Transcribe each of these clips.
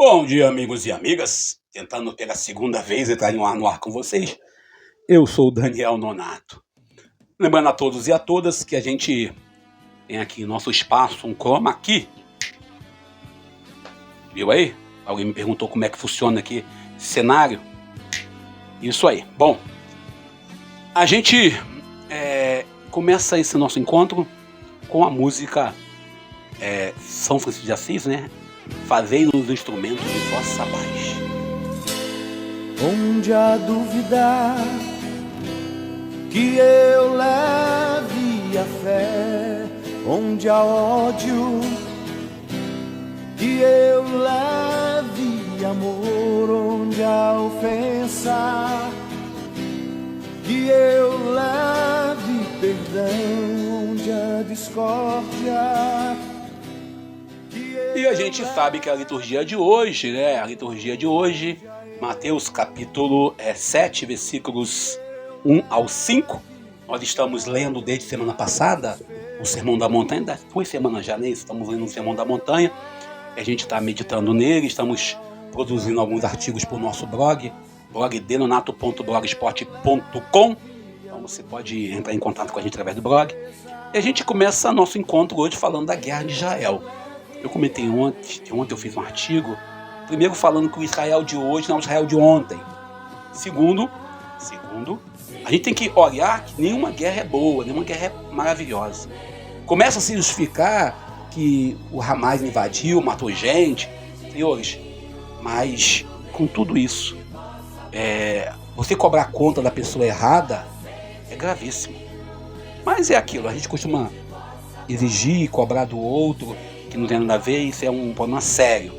Bom dia, amigos e amigas. Tentando pela segunda vez entrar no ar com vocês. Eu sou o Daniel Nonato. Lembrando a todos e a todas que a gente tem aqui nosso espaço, um chroma key. Viu aí? Alguém me perguntou como é que funciona aqui esse cenário. Isso aí. Bom, a gente começa esse nosso encontro com a música São Francisco de Assis, né? Fazei nos instrumentos de vossa paz. Onde há dúvida que eu leve a fé, onde há ódio que eu leve amor, onde há ofensa que eu leve perdão, onde há discórdia. E a gente sabe que a liturgia de hoje, Mateus capítulo 7, versículos 1 ao 5, nós estamos lendo desde semana passada o Sermão da Montanha, das 2 semanas já, né? Estamos lendo o Sermão da Montanha, a gente está meditando nele, estamos produzindo alguns artigos para o nosso blog denonato.blogspot.com, então você pode entrar em contato com a gente através do blog, e a gente começa nosso encontro hoje falando da Guerra de Israel. Eu comentei ontem eu fiz um artigo, primeiro falando que o Israel de hoje não é o Israel de ontem. Segundo, a gente tem que olhar que nenhuma guerra é boa, nenhuma guerra é maravilhosa. Começa a se justificar que o Hamas invadiu, matou gente, senhores, mas com tudo isso, você cobrar conta da pessoa errada é gravíssimo. Mas é aquilo, a gente costuma exigir e cobrar do outro, que não tem nada a ver, isso é um problema sério.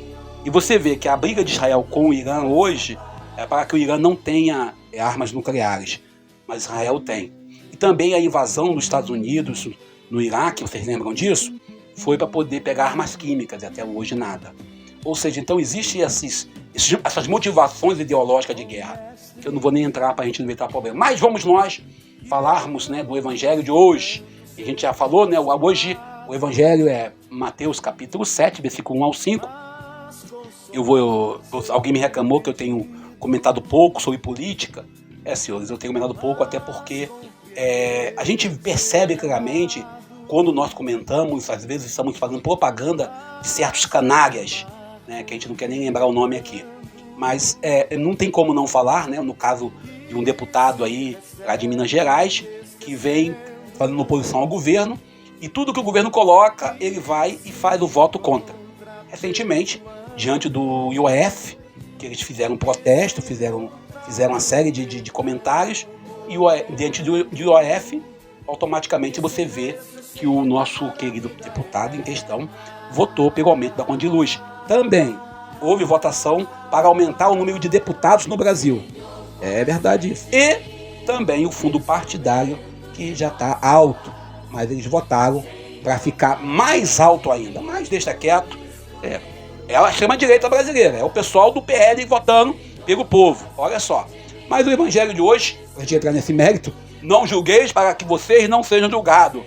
E você vê que a briga de Israel com o Irã hoje é para que o Irã não tenha armas nucleares, mas Israel tem. E também a invasão dos Estados Unidos no Iraque, vocês lembram disso? Foi para poder pegar armas químicas, e até hoje nada. Ou seja, então existem essas motivações ideológicas de guerra, que eu não vou nem entrar para a gente não evitar problema. Mas vamos nós falarmos, né, do Evangelho de hoje. A gente já falou, né, hoje o Evangelho é Mateus capítulo 7, versículo 1 ao 5. Alguém me reclamou que eu tenho comentado pouco sobre política. Senhores, eu tenho comentado pouco até porque a gente percebe claramente quando nós comentamos, às vezes estamos fazendo propaganda de certos canalhas, né, que a gente não quer nem lembrar o nome aqui. Mas não tem como não falar, né, no caso de um deputado aí lá de Minas Gerais, que vem fazendo oposição ao governo, e tudo que o governo coloca, ele vai e faz o voto contra. Recentemente, diante do IOF, que eles fizeram um protesto, fizeram uma série de comentários, e diante do IOF, automaticamente você vê que o nosso querido deputado em questão votou pelo aumento da conta de luz. Também houve votação para aumentar o número de deputados no Brasil. É verdade isso. E também o fundo partidário, que já está alto, mas eles votaram para ficar mais alto ainda. Mas deixa quieto, é a extrema-direita brasileira, é o pessoal do PL votando pelo povo, olha só. Mas o Evangelho de hoje, para a gente entrar nesse mérito, não julgueis para que vocês não sejam julgados.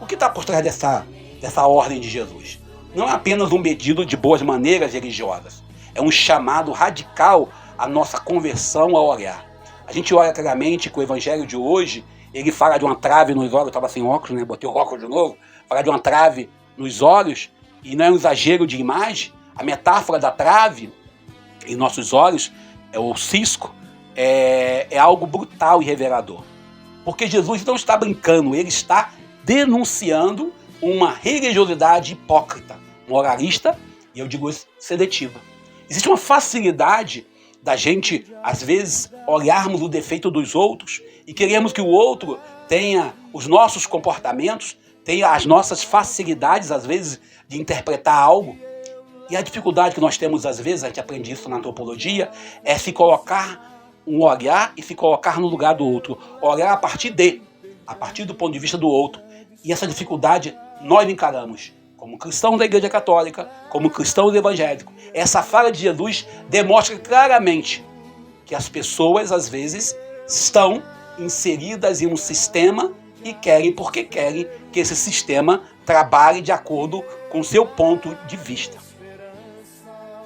O que está por trás dessa ordem de Jesus? Não é apenas um pedido de boas maneiras religiosas, é um chamado radical à nossa conversão ao olhar. A gente olha claramente que o Evangelho de hoje, ele fala de uma trave nos olhos, eu estava sem óculos, né? Botei o óculos de novo, fala de uma trave nos olhos, e não é um exagero de imagem. A metáfora da trave em nossos olhos, o cisco, é algo brutal e revelador. Porque Jesus não está brincando, ele está denunciando uma religiosidade hipócrita, moralista, e eu digo seletiva. Existe uma facilidade da gente, às vezes, olharmos o defeito dos outros e queremos que o outro tenha os nossos comportamentos, tenha as nossas facilidades, às vezes, de interpretar algo. E a dificuldade que nós temos, às vezes, a gente aprende isso na antropologia, é se colocar um olhar e se colocar no lugar do outro. Olhar a partir do ponto de vista do outro. E essa dificuldade nós encaramos como cristãos da Igreja Católica, como cristãos evangélicos. Essa fala de Jesus demonstra claramente que as pessoas, às vezes, estão inseridas em um sistema e querem que esse sistema trabalhe de acordo com o seu ponto de vista.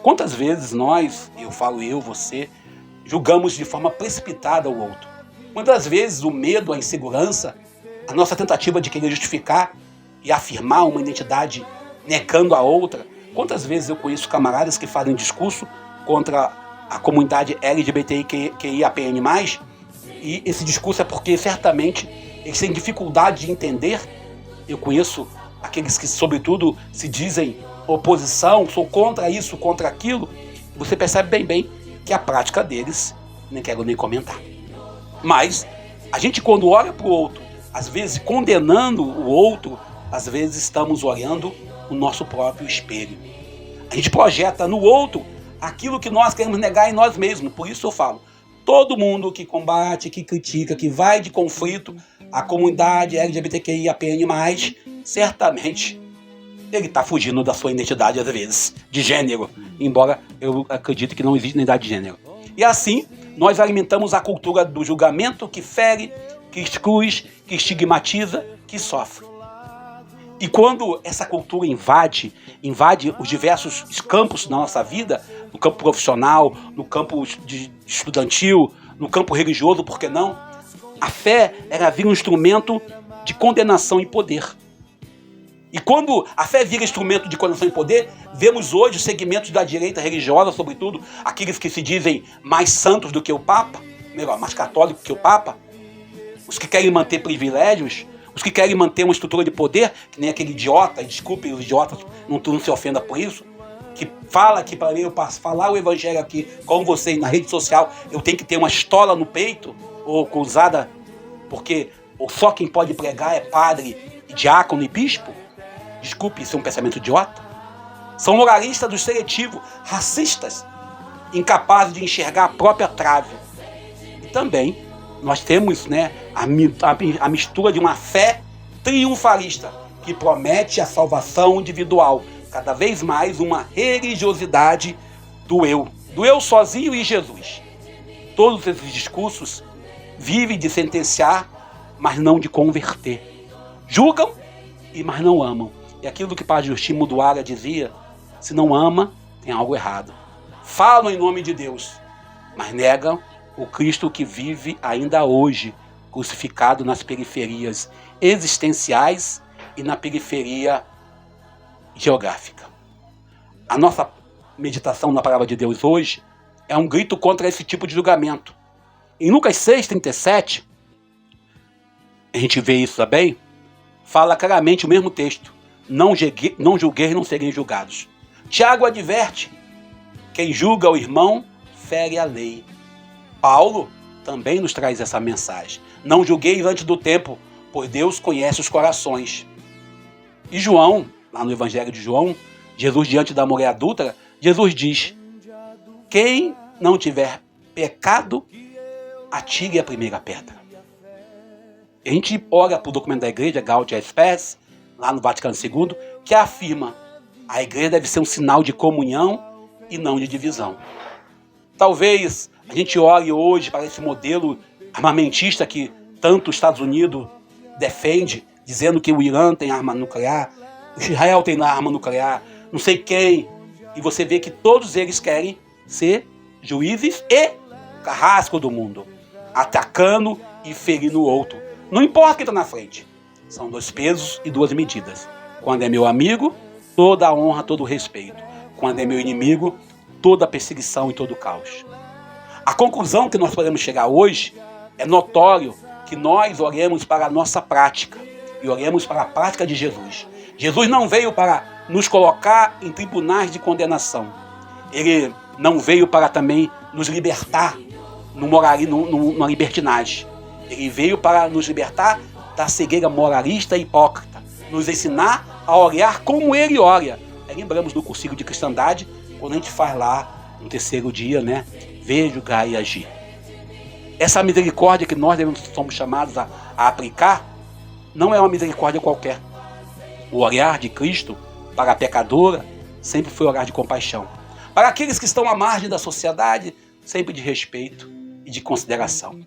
Quantas vezes nós, você, julgamos de forma precipitada o outro? Quantas vezes o medo, a insegurança, a nossa tentativa de querer justificar e afirmar uma identidade negando a outra? Quantas vezes eu conheço camaradas que fazem discurso contra a comunidade LGBTQIAPN+, e esse discurso é porque certamente eles têm dificuldade de entender. Eu conheço aqueles que, sobretudo, se dizem oposição, sou contra isso, contra aquilo. Você percebe bem que a prática deles, nem quero nem comentar. Mas a gente, quando olha para o outro, às vezes condenando o outro, às vezes estamos olhando o nosso próprio espelho. A gente projeta no outro aquilo que nós queremos negar em nós mesmos. Por isso eu falo, todo mundo que combate, que critica, que vai de conflito a comunidade LGBTQIAPN+, certamente ele está fugindo da sua identidade, às vezes, de gênero, embora eu acredite que não existe identidade de gênero. E assim, nós alimentamos a cultura do julgamento que fere, que exclui, que estigmatiza, que sofre. E quando essa cultura invade os diversos campos da nossa vida, no campo profissional, no campo estudantil, no campo religioso, por que não? A fé, ela vira um instrumento de condenação e poder. E quando a fé vira instrumento de condenação e poder, vemos hoje os segmentos da direita religiosa, sobretudo aqueles que se dizem mais santos do que o Papa, melhor, mais católicos que o Papa, os que querem manter privilégios, os que querem manter uma estrutura de poder, que nem aquele idiota, desculpe os idiotas, não se ofenda por isso, que fala que para mim eu passo falar o evangelho aqui com vocês na rede social, eu tenho que ter uma estola no peito, ou cruzada, porque só quem pode pregar é padre, diácono e bispo. Desculpe, isso é um pensamento idiota. São moralistas do seletivo, racistas, incapazes de enxergar a própria trave. E também nós temos, a mistura de uma fé triunfalista que promete a salvação individual, cada vez mais uma religiosidade do eu sozinho e Jesus. Todos esses discursos vivem de sentenciar, mas não de converter. Julgam, mas não amam. E aquilo que o padre Justino Muduara dizia, se não ama, tem algo errado. Falam em nome de Deus, mas negam o Cristo que vive ainda hoje, crucificado nas periferias existenciais e na periferia geográfica. A nossa meditação na palavra de Deus hoje é um grito contra esse tipo de julgamento. Em Lucas 6,37, a gente vê isso também, fala claramente o mesmo texto. Não julgueis, não serem julgados. Tiago adverte, quem julga o irmão fere a lei. Paulo também nos traz essa mensagem. Não julgueis antes do tempo, pois Deus conhece os corações. E João, lá no Evangelho de João, Jesus diante da mulher adúltera, Jesus diz, quem não tiver pecado, atire a primeira pedra. A gente olha para o documento da igreja, Gaudium et Spes, lá no Vaticano II, que afirma a igreja deve ser um sinal de comunhão e não de divisão. Talvez a gente olhe hoje para esse modelo armamentista que tanto os Estados Unidos defende, dizendo que o Irã tem arma nuclear, Israel tem arma nuclear, não sei quem, e você vê que todos eles querem ser juízes e carrasco do mundo, atacando e ferindo o outro. Não importa quem está na frente. São 2 pesos e 2 medidas. Quando é meu amigo, toda a honra, todo o respeito. Quando é meu inimigo, toda a perseguição e todo o caos. A conclusão que nós podemos chegar hoje é notório que nós olhemos para a nossa prática e olhemos para a prática de Jesus. Jesus não veio para nos colocar em tribunais de condenação. Ele não veio para também nos libertar numa libertinagem. Ele veio para nos libertar da cegueira moralista e hipócrita, nos ensinar a olhar como ele olha. Lembramos do cursinho de cristandade, quando a gente faz lá, no 3º dia, ver, julgar e agir. Essa misericórdia que nós somos chamados a aplicar, não é uma misericórdia qualquer. O olhar de Cristo para a pecadora sempre foi olhar de compaixão. Para aqueles que estão à margem da sociedade, sempre de respeito e de consideração.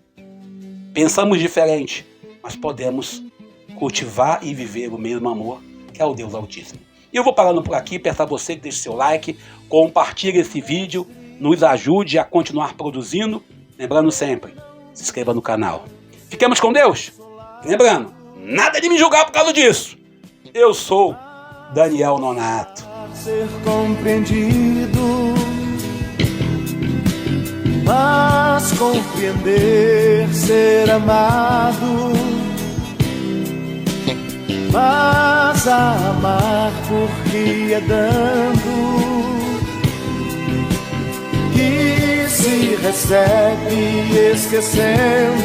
Pensamos diferente, mas podemos cultivar e viver o mesmo amor que é o Deus Altíssimo. E eu vou parando por aqui, peço a você que deixe seu like, compartilhe esse vídeo, nos ajude a continuar produzindo. Lembrando sempre, se inscreva no canal. Fiquemos com Deus. Lembrando, nada de me julgar por causa disso. Eu sou Daniel Nonato. Ser compreendido, mas compreender, ser amado, mas amar porque é dando que se recebe esquecendo